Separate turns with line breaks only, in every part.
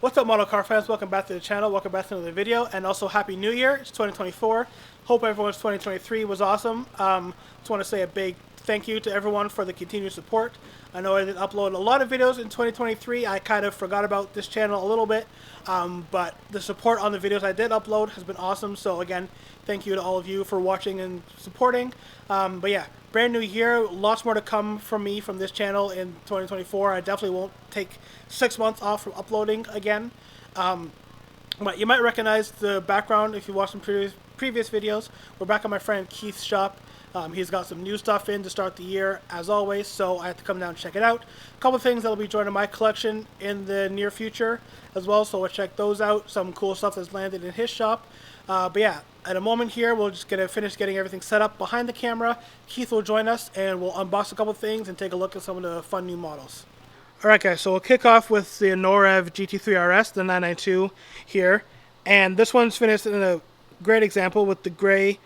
What's up, model car fans? Welcome back to the channel. Welcome back to another video, and also Happy New Year. It's 2024. Hope everyone's 2023 was awesome. Just want to say a big thank you to everyone for the continued support. I know I didn't upload a lot of videos in 2023. I kind of forgot about this channel a little bit, but the support on the videos I did upload has been awesome. So again, thank you to all of you for watching and supporting. But yeah, brand new year, lots more to come from me from this channel in 2024. I definitely won't take 6 months off from uploading again. But you might recognize the background if you watched some previous videos. We're back at my friend Keith's shop. He's got some new stuff in to start the year, as always, so I have to come down and check it out. A couple of things that will be joining my collection in the near future as well, so we'll check those out. Some cool stuff that's landed in his shop. But yeah, at a moment here, we're just going to finish getting everything set up behind the camera. Keith will join us, and we'll unbox a couple of things and take a look at some of the fun new models. Alright guys, so we'll kick off with the Norev GT3 RS, the 992 here. And this one's finished in a great example with the gray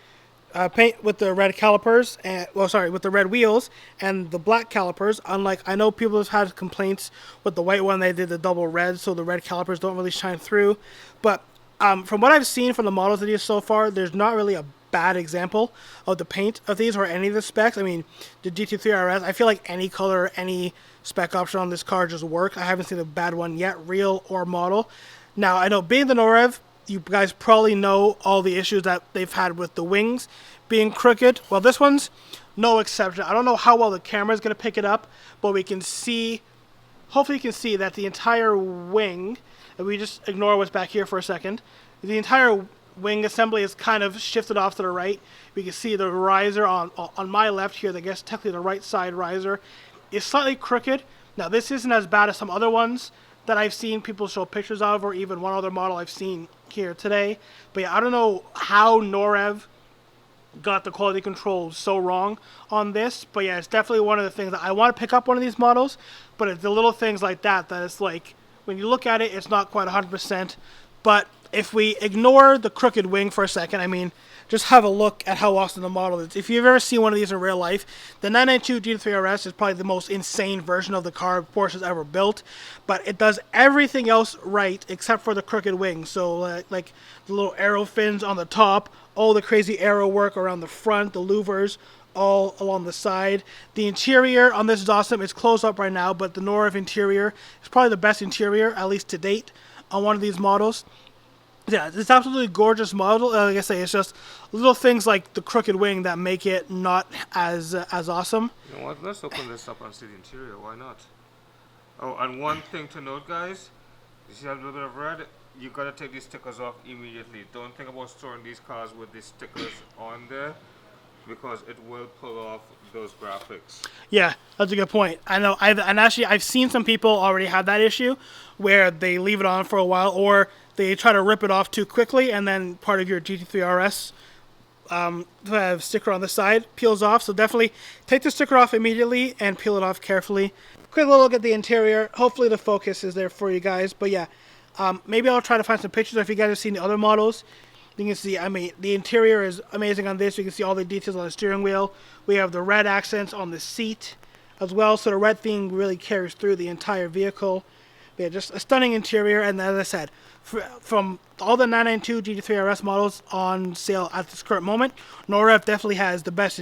paint with the red calipers, and with the red wheels and the black calipers. Unlike, I know people have had complaints with the white one, they did the double red, so the red calipers don't really shine through. But from what I've seen from the models of these so far, there's not really a bad example of the paint of these or any of the specs. I mean, the GT3 RS, I feel like any color, any spec option on this car just works. I haven't seen a bad one yet, real or model. Now, I know being the Norev, you guys probably know all the issues that they've had with the wings being crooked. Well, this one's no exception. I don't know how well the camera is going to pick it up, but we can see, hopefully you can see that the entire wing, and we just ignore what's back here for a second, the entire wing assembly is kind of shifted off to the right. We can see the riser on my left here, I guess technically the right side riser, is slightly crooked. Now, this isn't as bad as some other ones that I've seen people show pictures of, or even one other model I've seen here today. But yeah, I don't know how Norev got the quality control so wrong on this, but yeah, it's definitely one of the things that I want to pick up one of these models. But it's the little things like that that it's like, when you look at it, it's not quite 100%. But if we ignore the crooked wing for a second, I mean, just have a look at how awesome the model is. If you've ever seen one of these in real life, the 992 GT3 RS is probably the most insane version of the car Porsche's ever built. But it does everything else right except for the crooked wing. So like the little arrow fins on the top, all the crazy arrow work around the front, the louvers all along the side. The interior on this is awesome. It's closed up right now, but the Norev interior is probably the best interior, at least to date, on one of these models. Yeah, it's absolutely gorgeous model. Like I say, it's just little things like the crooked wing that make it not as awesome.
You know what? Let's open this up and see the interior. Why not? Oh, and one thing to note, guys. You see a little bit of red? You gotta take these stickers off immediately. Don't think about storing these cars with these stickers on there, because it will pull off those graphics.
Yeah, that's a good point. I know. I've seen some people already have that issue where they leave it on for a while, or they try to rip it off too quickly, and then part of your GT3 RS sticker on the side peels off. So definitely take the sticker off immediately and peel it off carefully. Quick little look at the interior. Hopefully the focus is there for you guys. But yeah, maybe I'll try to find some pictures if you guys have seen the other models. You can see, I mean, the interior is amazing on this. You can see all the details on the steering wheel. We have the red accents on the seat as well, so the red theme really carries through the entire vehicle. But yeah, just a stunning interior, and as I said, from all the 992 GT3 RS models on sale at this current moment, Norev definitely has the best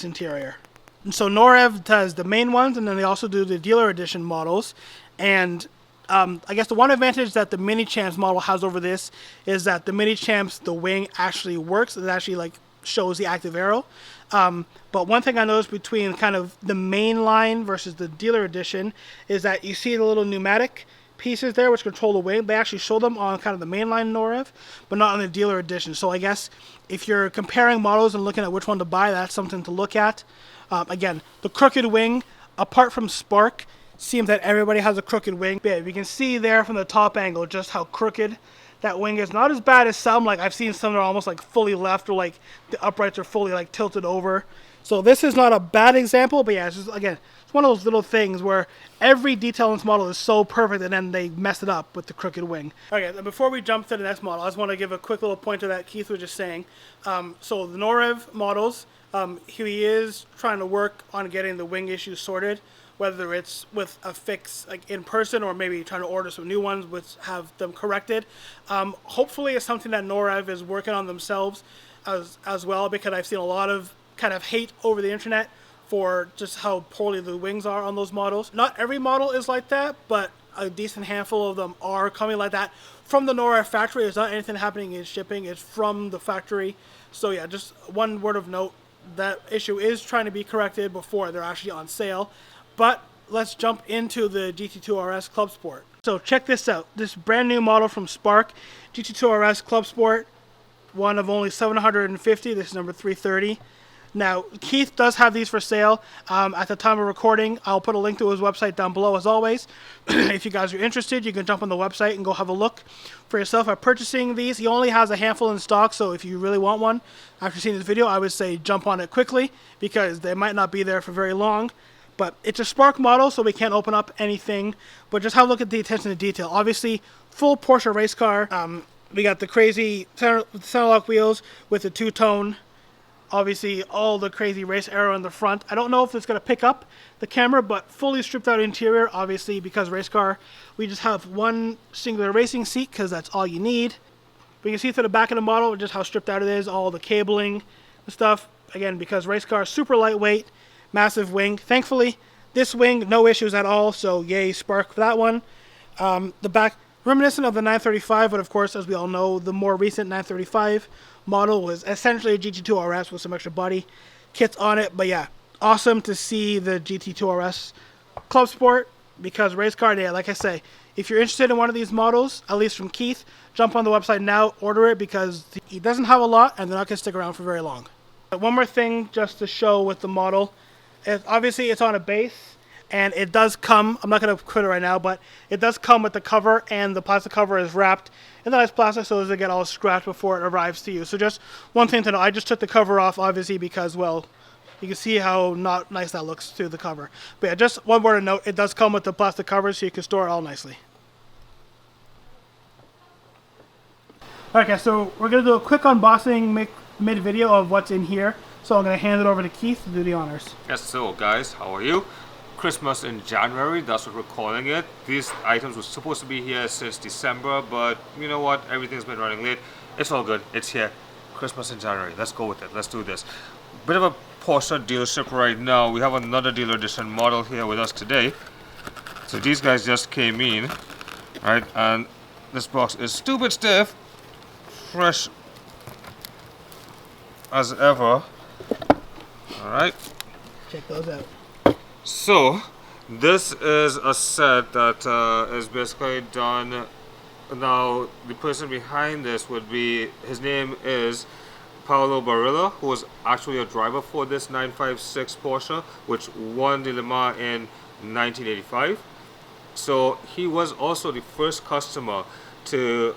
interior. And so Norev does the main ones, and then they also do the dealer edition models. And I guess the one advantage that the Mini Champs model has over this is that the Mini Champs, the wing actually works. It actually like shows the active arrow. But one thing I noticed between kind of the main line versus the dealer edition is that you see the little pneumatic pieces there which control the wing. They actually show them on kind of the mainline Norev, but not on the dealer edition. So I guess if you're comparing models and looking at which one to buy, that's something to look at. Again, the crooked wing, apart from Spark, seems that everybody has a crooked wing. Yeah, we can see there from the top angle just how crooked that wing is. Not as bad as some, like I've seen some that are almost like fully left, or like the uprights are fully like tilted over. So this is not a bad example, but yeah, it's just, again, it's one of those little things where every detail in this model is so perfect and then they mess it up with the crooked wing. Okay, and before we jump to the next model, I just want to give a quick little pointer that Keith was just saying. So the Norev models, he is trying to work on getting the wing issue sorted whether it's with a fix like in person or maybe trying to order some new ones which have them corrected. Hopefully it's something that NORAD is working on themselves as well, because I've seen a lot of kind of hate over the internet for just how poorly the wings are on those models. Not every model is like that, but a decent handful of them are coming like that from the NORAD factory. It's not anything happening in shipping, it's from the factory. So yeah, just one word of note, that issue is trying to be corrected before they're actually on sale. But let's jump into the GT2 RS Club Sport. So check this out, this brand new model from Spark, GT2 RS Club Sport, one of only 750, this is number 330. Now, Keith does have these for sale. At the time of recording, I'll put a link to his website down below as always. If you guys are interested, you can jump on the website and go have a look for yourself at purchasing these. He only has a handful in stock, so if you really want one, after seeing this video, I would say jump on it quickly because they might not be there for very long. But it's a Spark model, so we can't open up anything. But just have a look at the attention to detail. Obviously, full Porsche race car. We got the crazy center lock wheels with the two-tone. Obviously, all the crazy race arrow in the front. I don't know if it's going to pick up the camera, but fully stripped out interior, obviously, because race car. We just have one singular racing seat, because that's all you need. But you can see through the back of the model just how stripped out it is, all the cabling and stuff. Again, because race car, super lightweight, massive wing. Thankfully, this wing, no issues at all, so yay, Spark for that one. The back, reminiscent of the 935, but of course, as we all know, the more recent 935 model was essentially a GT2 RS with some extra body kits on it. But yeah, awesome to see the GT2 RS Club Sport, because race car, yeah, like I say, if you're interested in one of these models, at least from Keith, jump on the website now, order it, because he doesn't have a lot and they're not going to stick around for very long. But one more thing just to show with the model, obviously it's on a base. And it does come, I'm not going to quit it right now, but it does come with the cover, and the plastic cover is wrapped in the nice plastic so it doesn't get all scratched before it arrives to you. So just one thing to know, I just took the cover off, obviously, because, well, you can see how not nice that looks through the cover. But yeah, just one word of note, it does come with the plastic cover so you can store it all nicely. Okay, so we're going to do a quick unboxing mid-video of what's in here. So I'm going to hand it over to Keith to do the honors.
Yes, so guys, how are you? Christmas in January, that's what we're calling it. These items were supposed to be here since December, but you know what, everything's been running late. It's all good, it's here. Christmas in January, let's go with it, let's do this. Bit of a Porsche dealership right now. We have another dealer edition model here with us today. So these guys just came in, right, and this box is stupid stiff, fresh as ever. Alright.
Check those out.
So, this is a set that is basically done. Now, the person behind this would be, his name is Paolo Barilla, who was actually a driver for this 956 Porsche, which won the Le Mans in 1985. So, he was also the first customer to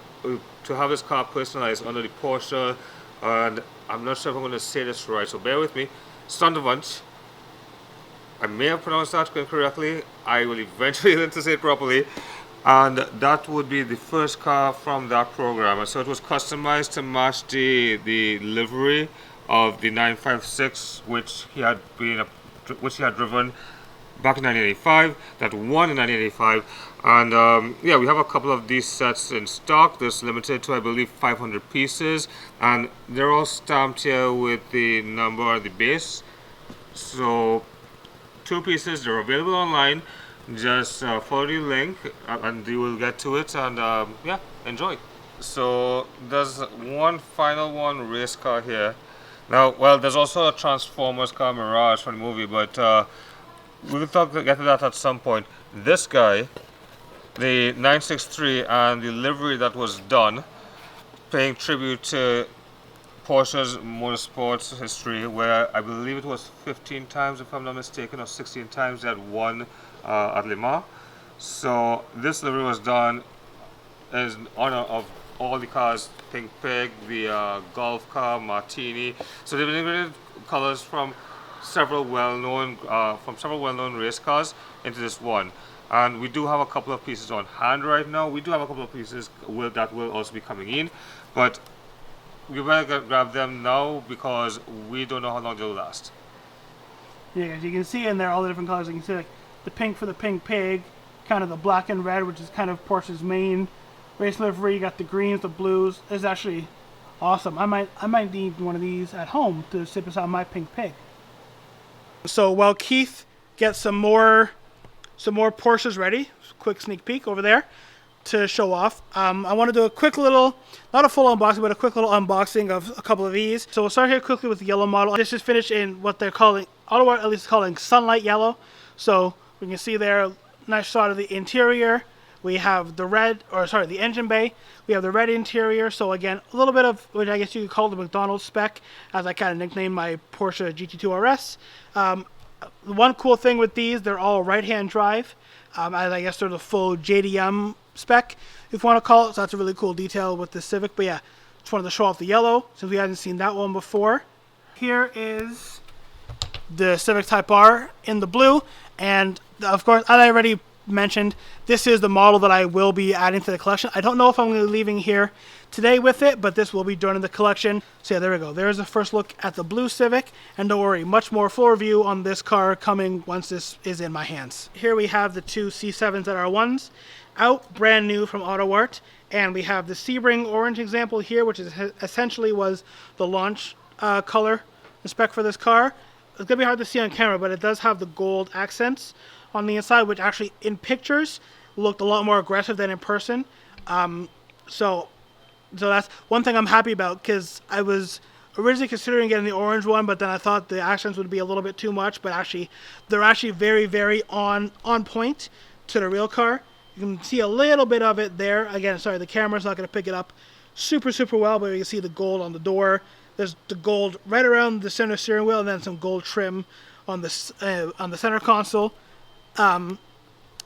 have his car personalized under the Porsche, and I'm not sure if I'm going to say this right, so bear with me, Sonderwunsch. I may have pronounced that correctly. I will eventually learn to say it properly. And that would be the first car from that program. And so it was customized to match the livery of the 956, which he had driven back in 1985. That won in 1985. And yeah, we have a couple of these sets in stock. There's limited to, I believe, 500 pieces. And they're all stamped here with the number on the base. So 2 pieces, they're available online. Just follow the link and you will get to it, and yeah, enjoy. So there's one final one race car here. Now, well, there's also a Transformers car Mirage from the movie, but we'll get to that at some point. This guy, the 963, and the livery that was done, paying tribute to Porsche's motorsports history, where I believe it was 15 times, if I'm not mistaken, or 16 times they had won at Le Mans. So this livery was done in honor of all the cars, Pink Pig, the Golf car, Martini. So they've integrated colors from several well-known race cars into this one. And we do have a couple of pieces on hand right now. We do have a couple of pieces that will also be coming in, but we better grab them now because we don't know how long they'll last.
Yeah, as you can see in there, all the different colors. You can see like the pink for the pink pig, kind of the black and red, which is kind of Porsche's main race livery. You got the greens, the blues. It's actually awesome. I might need one of these at home to sit beside my pink pig. So while Keith gets some more Porsches ready, quick sneak peek over there to show off. I want to do a quick little, not a full unboxing, but a quick little unboxing of a couple of these. So we'll start here quickly with the yellow model. This is finished in what they're calling, autoart at least calling sunlight yellow. So we can see there, nice shot of the interior. We have the engine bay. We have the red interior. So again, a little bit of, which I guess you could call the McDonald's spec, as I kind of nicknamed my Porsche GT2 RS. One cool thing with these, they're all right-hand drive. As I guess they're the full JDM spec, if you want to call it. So that's a really cool detail with the Civic. But yeah, just wanted to show off the yellow since we hadn't seen that one before. Here is the Civic Type R in the blue, and of course, as I already mentioned, this is the model that I will be adding to the collection. I don't know if I'm going to be leaving here today with it, but this will be joining the collection. So yeah, there we go. There's a first look at the blue Civic, and don't worry, much more full review on this car coming once this is in my hands. Here we have the two C7s that are ones out, brand new from AutoArt, and we have the Sebring orange example here, which is essentially was the launch color and spec for this car. It's gonna be hard to see on camera, but it does have the gold accents on the inside, which actually in pictures looked a lot more aggressive than in person. So that's one thing I'm happy about, because I was originally considering getting the orange one, but then I thought the accents would be a little bit too much. But actually, they're actually very, very on point to the real car. You can see a little bit of it there. Again, sorry, the camera's not going to pick it up super well, but you can see the gold on the door. There's the gold right around the center steering wheel, and then some gold trim on the center console. And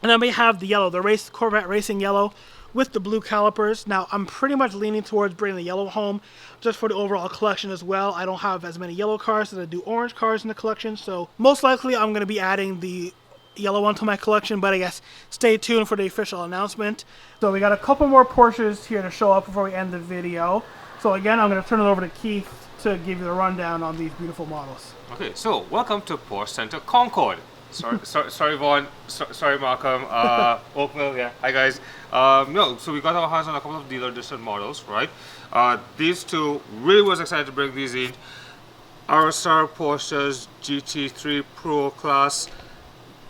then we have the yellow, the Corvette Racing yellow with the blue calipers. Now, I'm pretty much leaning towards bringing the yellow home just for the overall collection as well. I don't have as many yellow cars as I do orange cars in the collection, so most likely I'm going to be adding the yellow one to my collection, but I guess stay tuned for the official announcement. So we got a couple more Porsches here to show up before we end the video. So again, I'm going to turn it over to Keith to give you the rundown on these beautiful models.
Okay, so welcome to Porsche Center Concord. Sorry, Vaughn. Sorry, Malcolm. Oakville, yeah. Hi, guys. No, so we got our hands on a couple of dealer edition models, right? These two, really was excited to bring these in. RSR Porsche's GT3 Pro class.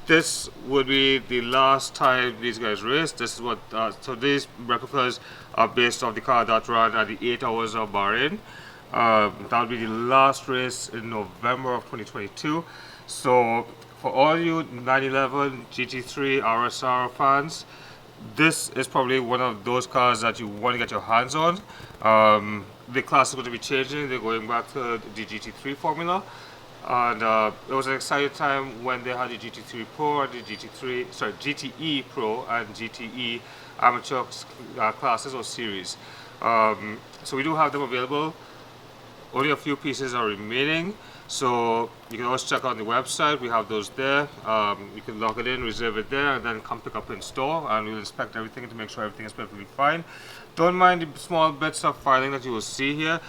This would be the last time these guys race. This is what, so these replicas are based off the car that ran at the 8 hours of Bahrain. That'll be the last race in November of 2022. So for all you 911 GT3 RSR fans, this is probably one of those cars that you want to get your hands on. The class is going to be changing. They're going back to the GT3 formula. And it was an exciting time when they had the GT3 Pro and the GTE Pro and GTE amateur classes or series. So we do have them available. Only a few pieces are remaining, so you can always check out the website. We have those there. You can log it in, reserve it there, and then come pick up in store, and we'll inspect everything to make sure everything is perfectly fine. Don't mind the small bits of filing that you will see here.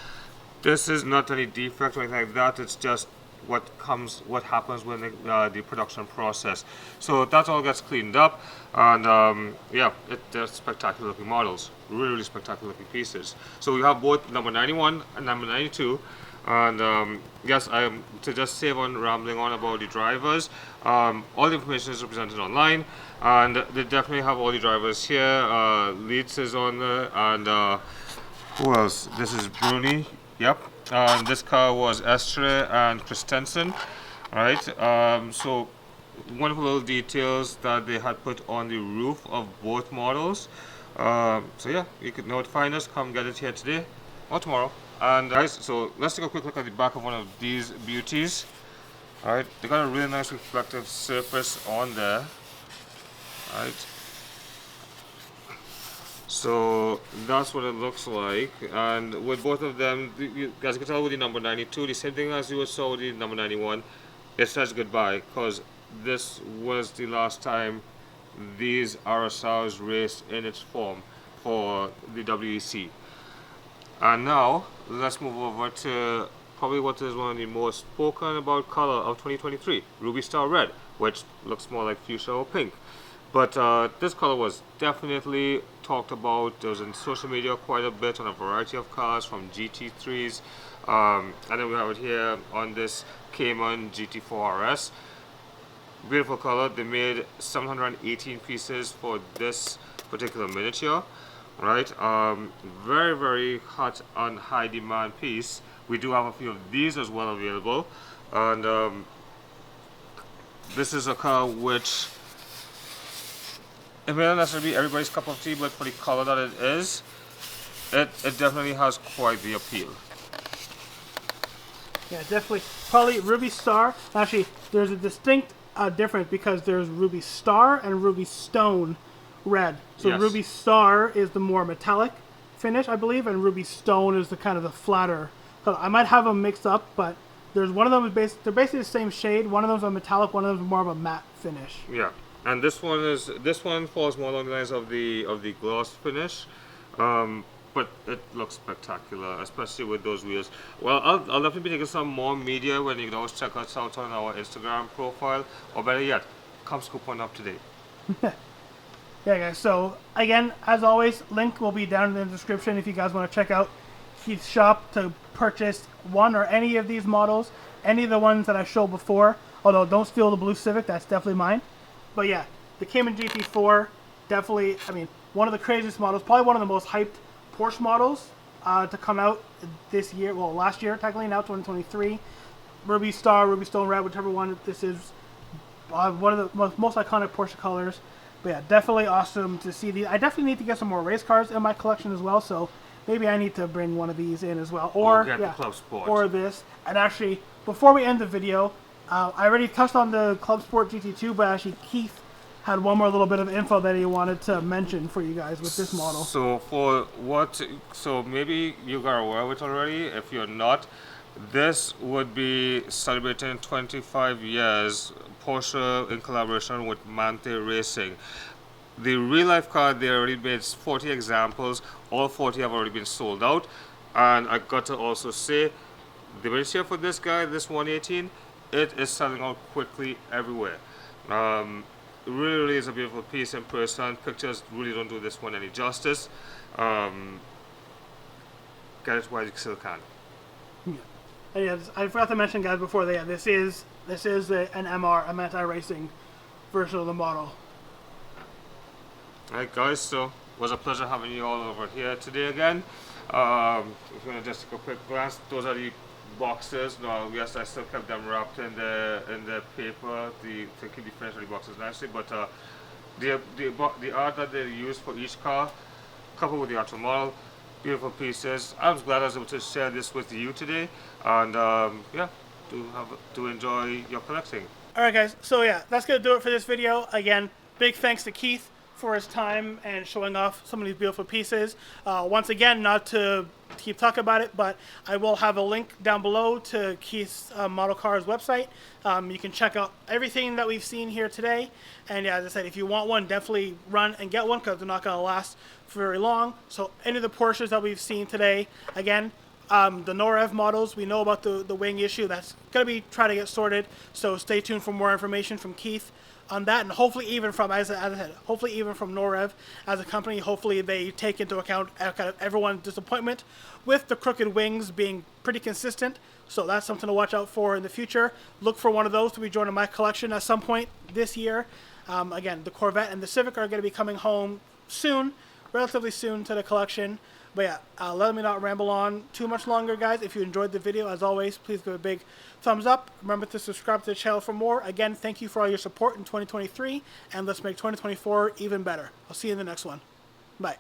This is not any defect or anything like that. It's just what happens when the production process. So that all gets cleaned up, and yeah, they're spectacular looking models, really spectacular looking pieces. So we have both number 91 and number 92, and yes, to just save on rambling on about the drivers, all the information is represented online, and they definitely have all the drivers here. Leeds is on there, and who else? This is Bruni. Yep. This car was Estre and Christensen, right? So wonderful little details that they had put on the roof of both models. So yeah, you could find us, come get it here today or tomorrow. And guys, so let's take a quick look at the back of one of these beauties. All right, they got a really nice reflective surface on there. All right. So that's what it looks like, and with both of them, as you can tell with the number 92, the same thing as you saw with the number 91, it says goodbye, because this was the last time these RSRs raced in its form for the WEC. And now, let's move over to probably what is one of the most spoken about color of 2023, Ruby Star Red. which looks more like fuchsia or pink. But this color was definitely talked about. It was in social media quite a bit on a variety of cars, from GT3s, and then we have it here on this Cayman GT4 RS. Beautiful color. They made 718 pieces for this particular miniature, right? Very, very hot and high demand piece. We do have a few of these as well available, and this is a car which, it may not necessarily be everybody's cup of tea, but for the color that it is, it definitely has quite the appeal.
Yeah, definitely. Probably Ruby Star. Actually, there's a distinct difference because there's Ruby Star and Ruby Stone red. So
Yes.
Ruby Star is the more metallic finish, I believe, and Ruby Stone is the kind of the flatter color. I might have them mixed up, but there's one of them is they're basically the same shade. One of them's a metallic, one of them's more of a matte finish.
Yeah, and this one falls more along the lines of the gloss finish, but it looks spectacular, especially with those wheels. Well, I'll definitely be taking some more media when you can always check us out on our Instagram profile, or better yet, come scoop one up today.
Yeah, guys. So again, as always, link will be down in the description if you guys want to check out Keith's shop to purchase one or any of these models, any of the ones that I showed before. Although don't steal the blue Civic, that's definitely mine. But yeah, the Cayman GT4, definitely. I mean, one of the craziest models, probably one of the most hyped Porsche models to come out this year. Well, last year technically, now 2023. Ruby Star, Ruby Stone Red, whichever one this is. One of the most iconic Porsche colors. But yeah, definitely awesome to see these. I definitely need to get some more race cars in my collection as well, so maybe I need to bring one of these in as well. Or
get the Club Sport.
Or this. And actually, before we end the video, I already touched on the Club Sport GT2, but actually Keith had one more little bit of info that he wanted to mention for you guys with this model.
So maybe you are aware of it already. If you're not, this would be celebrating 25 years Porsche in collaboration with Mante Racing. The real life car, they already made 40 examples. All 40 have already been sold out. And I got to also say, the miniature for this guy, this 118, it is selling out quickly everywhere. Really is a beautiful piece in person. Pictures really don't do this one any justice. Get it while you still can.
Yeah. And yeah, I forgot to mention, guys, before that, this is an MR, a Mante Racing version of the model.
Alright guys, so it was a pleasure having you all over here today again. If you want to just take a quick glance, those are the boxes. No, yes, I still kept them wrapped in the paper to keep the finish of the boxes nicely. But the art that they use for each car, coupled with the actual model, beautiful pieces. I'm glad I was able to share this with you today, and yeah, to enjoy your collecting.
All right, guys. So yeah, that's gonna do it for this video. Again, big thanks to Keith for his time and showing off some of these beautiful pieces. Once again, not to keep talking about it, but I will have a link down below to Keith's Model Cars website. You can check out everything that we've seen here today. And yeah, as I said, if you want one, definitely run and get one because they're not going to last very long. So any of the Porsches that we've seen today, again, the no-rev models, we know about the wing issue. That's going to be trying to get sorted. So stay tuned for more information from Keith on that, and hopefully even from, as I said, hopefully even from no-rev as a company, hopefully they take into account kind of everyone's disappointment with the crooked wings being pretty consistent. So that's something to watch out for in the future. Look for one of those to be joining my collection at some point this year. Again, the Corvette and the Civic are going to be coming home soon, relatively soon to the collection. But yeah, let me not ramble on too much longer, guys. If you enjoyed the video, as always, please give a big thumbs up. Remember to subscribe to the channel for more. Again, thank you for all your support in 2023, and let's make 2024 even better. I'll see you in the next one. Bye.